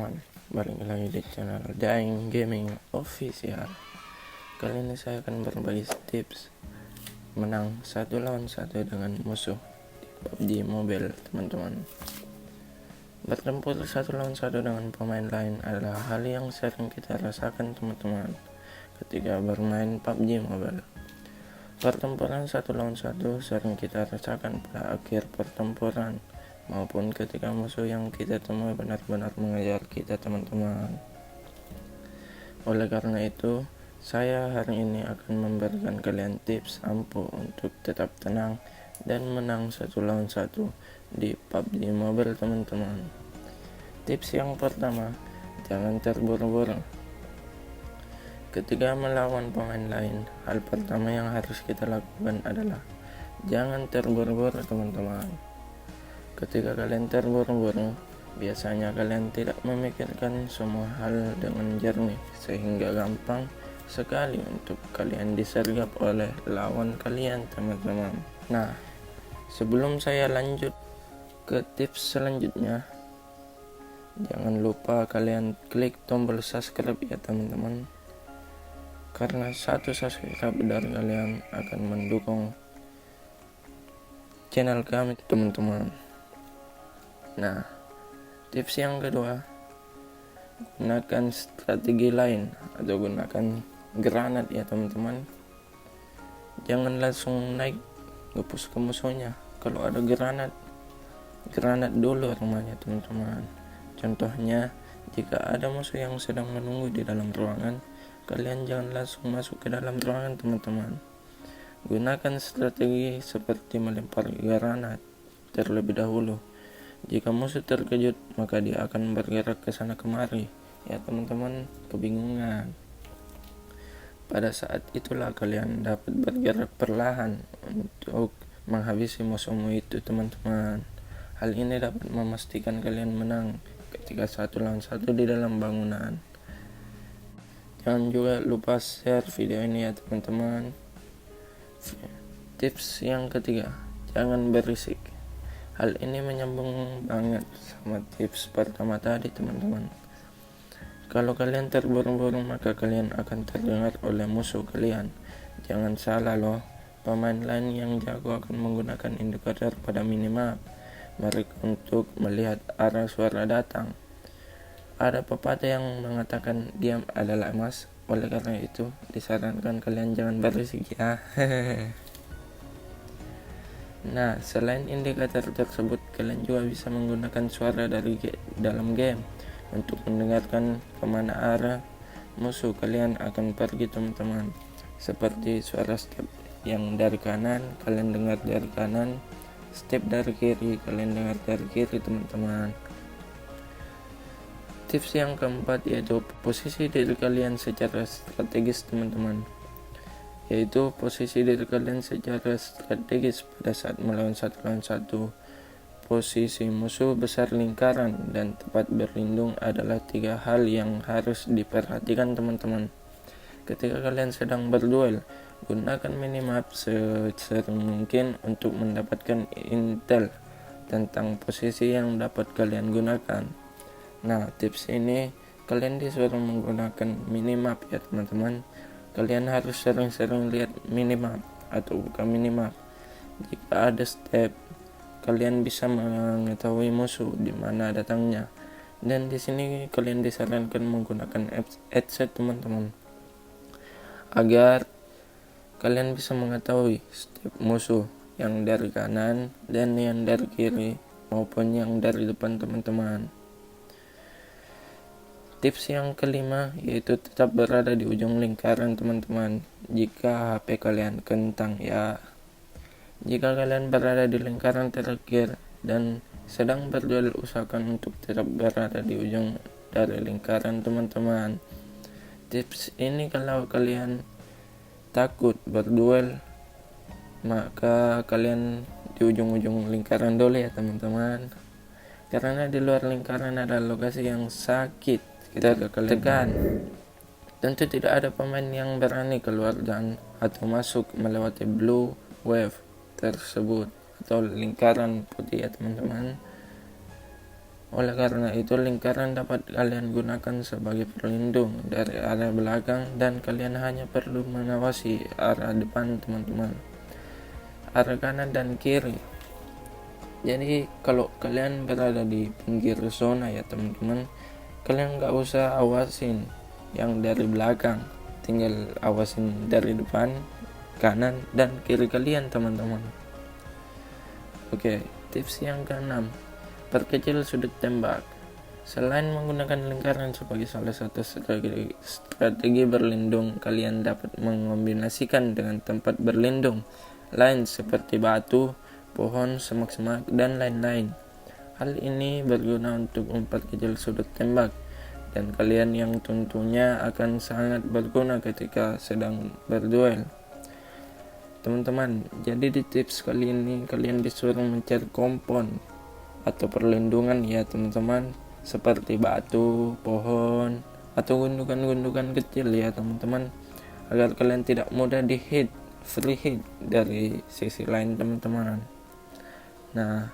teman-teman, balik lagi di channel Dying Gaming Official. Kali ini saya akan berbagi tips menang 1 lawan 1 dengan musuh di PUBG Mobile, teman-teman. Bertempur 1 lawan 1 dengan pemain lain adalah hal yang sering kita rasakan, teman-teman, ketika bermain PUBG Mobile. Pertempuran 1 lawan 1 sering kita rasakan pada akhir pertempuran maupun ketika musuh yang kita temui benar-benar mengejar kita, teman-teman. Oleh karena itu, saya hari ini akan memberikan kalian tips ampuh untuk tetap tenang dan menang 1 lawan 1 di PUBG Mobile, teman-teman. Tips yang pertama, jangan terburu-buru. Ketika melawan pemain lain, hal pertama yang harus kita lakukan adalah jangan terburu-buru, teman-teman. Ketika kalian terburu-buru, biasanya kalian tidak memikirkan semua hal dengan jernih, sehingga gampang sekali untuk kalian disergap oleh lawan kalian, teman-teman. Nah, sebelum saya lanjut ke tips selanjutnya, jangan lupa kalian klik tombol subscribe ya, teman-teman, karena 1 subscribe dari kalian akan mendukung channel kami, teman-teman. Nah, tips yang kedua, gunakan strategi lain atau gunakan granat ya, teman-teman. Jangan langsung naik nge-push ke musuhnya. Kalau ada granat dulu rumahnya, teman-teman. Contohnya, jika ada musuh yang sedang menunggu di dalam ruangan, kalian jangan langsung masuk ke dalam ruangan, teman-teman. Gunakan strategi seperti melempar granat terlebih dahulu. Jika musuh terkejut, maka dia akan bergerak ke sana kemari ya, teman-teman, kebingungan. Pada saat itulah kalian dapat bergerak perlahan untuk menghabisi musuhmu itu, teman-teman. Hal ini dapat memastikan kalian menang ketika 1 lawan 1 di dalam bangunan. Jangan juga lupa share video ini ya, teman-teman. Tips yang ketiga, jangan berisik. Hal ini menyambung banget sama tips pertama tadi, teman-teman. Kalau kalian terburu-buru, maka kalian akan terdengar oleh musuh kalian. Jangan salah loh, pemain lain yang jago akan menggunakan indikator pada minimap mereka untuk melihat arah suara datang. Ada pepatah yang mengatakan diam adalah emas. Oleh karena itu, disarankan kalian jangan berisik ya. Nah, selain indikator tersebut, kalian juga bisa menggunakan suara dari dalam game untuk mendengarkan kemana arah musuh kalian akan pergi, teman-teman. Seperti suara step yang dari kanan, kalian dengar dari kanan. Step dari kiri, kalian dengar dari kiri, teman-teman. Tips yang keempat yaitu posisi diri kalian secara strategis, teman-teman. Yaitu posisi diri kalian secara strategis pada saat melawan 1 lawan 1. Posisi musuh besar lingkaran dan tempat berlindung adalah 3 hal yang harus diperhatikan, teman-teman. Ketika kalian sedang berduel, gunakan minimap sesering mungkin untuk mendapatkan intel tentang posisi yang dapat kalian gunakan. Nah, tips ini kalian disuruh menggunakan minimap ya, teman-teman. Kalian harus sering-sering lihat minimap atau buka minimap. Jika ada step, kalian bisa mengetahui musuh di mana datangnya. Dan di sini kalian disarankan menggunakan headset, teman-teman, agar kalian bisa mengetahui step musuh yang dari kanan dan yang dari kiri maupun yang dari depan, teman-teman. Tips yang kelima yaitu tetap berada di ujung lingkaran, teman-teman, jika HP kalian kentang ya. Jika kalian berada di lingkaran terakhir dan sedang berduel, usahakan untuk tetap berada di ujung dari lingkaran, teman-teman. Tips ini kalau kalian takut berduel, maka kalian di ujung-ujung lingkaran dulu ya, teman-teman. Karena di luar lingkaran ada lokasi yang sakit kita tekan. Tentu tidak ada pemain yang berani keluar dan atau masuk melewati blue wave tersebut atau lingkaran putih ya, teman-teman. Oleh karena itu, lingkaran dapat kalian gunakan sebagai pelindung dari arah belakang dan kalian hanya perlu mengawasi arah depan teman-teman, arah kanan dan kiri. Jadi kalau kalian berada di pinggir zona ya teman-teman, kalian nggak usah awasin yang dari belakang, tinggal awasin dari depan, kanan, dan kiri kalian teman-teman. Oke, tips yang keenam, perkecil sudut tembak. Selain menggunakan lingkaran sebagai salah satu strategi berlindung, kalian dapat mengombinasikan dengan tempat berlindung lain seperti batu, pohon, semak-semak, dan lain-lain. Hal ini berguna untuk memperkecil sudut tembak, dan kalian yang tentunya akan sangat berguna ketika sedang berduel. Teman-teman, jadi di tips kali ini kalian disuruh mencari kompon atau perlindungan ya teman-teman, seperti batu, pohon, atau gundukan-gundukan kecil ya teman-teman, agar kalian tidak mudah di hit, free hit dari sisi lain teman-teman. Nah,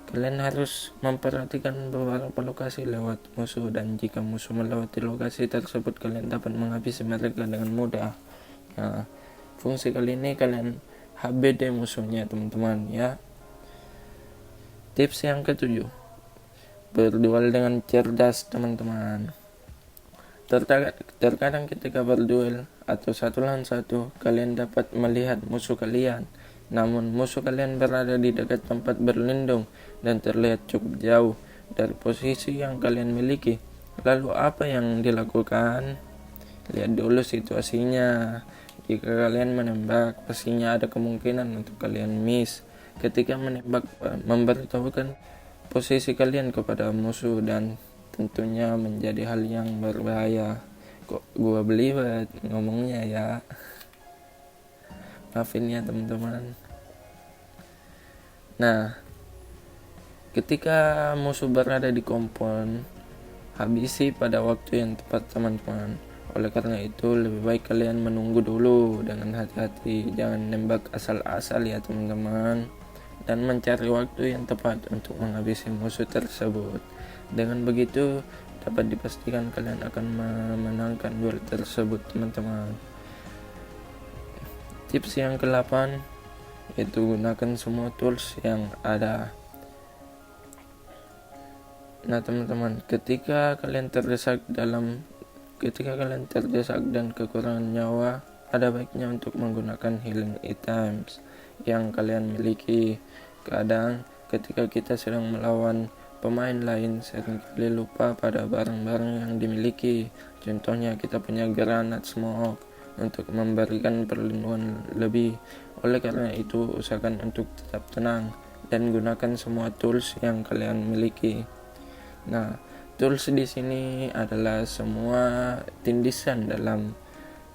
kalian harus memperhatikan beberapa lokasi lewat musuh, dan jika musuh melewati lokasi tersebut kalian dapat menghabisi mereka dengan mudah. Nah, fungsi kali ini kalian HBD musuhnya teman-teman ya. Tips yang ketujuh, berduel dengan cerdas teman-teman. Terkadang ketika berduel atau satu lawan satu, kalian dapat melihat musuh kalian, namun musuh kalian berada di dekat tempat berlindung dan terlihat cukup jauh dari posisi yang kalian miliki. Lalu apa yang dilakukan? Lihat dulu situasinya. Jika kalian menembak, pastinya ada kemungkinan untuk kalian miss. Ketika menembak, memberitahukan posisi kalian kepada musuh, dan tentunya menjadi hal yang berbahaya. Kok gua belibet ngomongnya ya, maafin ya teman-teman. Nah, ketika musuh berada di kompon, habisi pada waktu yang tepat teman-teman. Oleh karena itu, lebih baik kalian menunggu dulu dengan hati-hati, jangan nembak asal-asal ya teman-teman, dan mencari waktu yang tepat untuk menghabisi musuh tersebut. Dengan begitu, dapat dipastikan kalian akan memenangkan duel tersebut teman-teman. Tips yang ke-8, yaitu gunakan semua tools yang ada. Nah teman-teman, ketika kalian terdesak dan kekurangan nyawa, ada baiknya untuk menggunakan healing items yang kalian miliki. Kadang ketika kita sedang melawan pemain lain, seringkali lupa pada barang-barang yang dimiliki. Contohnya kita punya granat smoke untuk memberikan perlindungan lebih. Oleh karena itu, usahakan untuk tetap tenang dan gunakan semua tools yang kalian miliki. Nah, tools di sini adalah semua tindisan dalam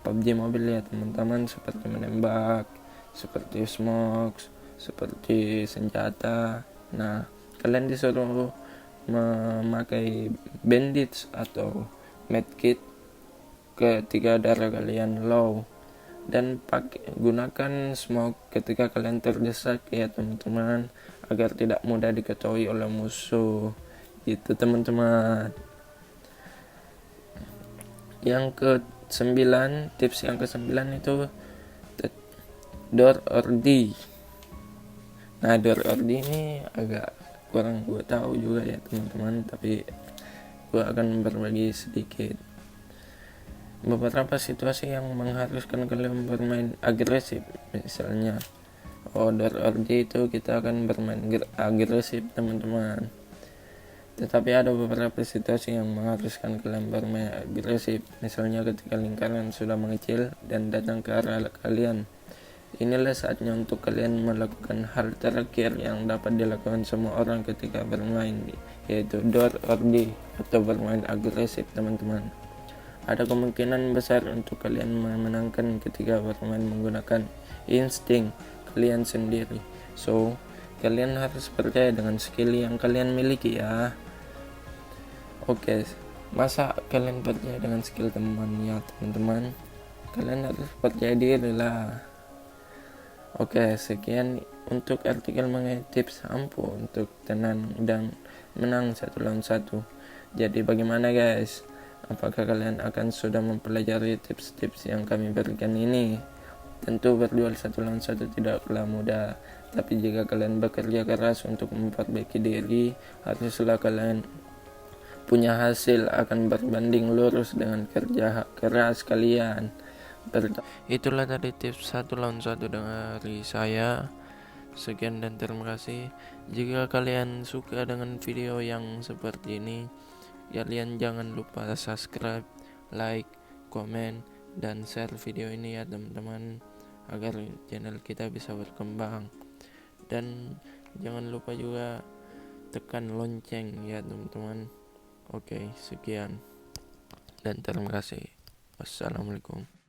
PUBG Mobile ya teman-teman, seperti menembak, seperti smoke, seperti senjata. Nah, kalian disuruh memakai bandage atau medkit ketika darah kalian low, dan gunakan smoke ketika kalian terdesak ya teman-teman, agar tidak mudah diketahui oleh musuh. Itu teman-teman. Yang ke-9, tips yang ke-9 itu door or die. Nah, door or die ini agak kurang gue tahu juga ya teman-teman, tapi gue akan berbagi sedikit. Beberapa situasi yang mengharuskan kalian bermain agresif, misalnya door or die itu kita akan bermain agresif teman-teman. Tetapi ada beberapa situasi yang mengharuskan kalian bermain agresif, misalnya ketika lingkaran sudah mengecil dan datang ke arah kalian. Inilah saatnya untuk kalian melakukan hal terakhir yang dapat dilakukan semua orang ketika bermain, yaitu door or die atau bermain agresif teman-teman. Ada kemungkinan besar untuk kalian memenangkan ketika bermain menggunakan insting kalian sendiri. So, kalian harus percaya dengan skill yang kalian miliki ya. Oke, masa kalian percaya dengan skill teman ya teman-teman? Kalian harus percaya diri lah. Oke, sekian untuk artikel mengenai tips ampuh untuk tenang dan menang 1 lawan 1. Jadi bagaimana guys? Apakah kalian akan sudah mempelajari tips-tips yang kami berikan ini? Tentu berduel 1 lawan 1 tidaklah mudah, tapi jika kalian bekerja keras untuk memperbaiki diri, haruslah kalian punya hasil akan berbanding lurus dengan kerja keras kalian. Itulah tadi tips 1 lawan 1 dari saya. Sekian dan terima kasih. Jika kalian suka dengan video yang seperti ini, kalian jangan lupa subscribe, like, komen, dan share video ini ya teman-teman, agar channel kita bisa berkembang. Dan jangan lupa juga tekan lonceng ya teman-teman. Oke, sekian dan terima kasih. Wassalamualaikum.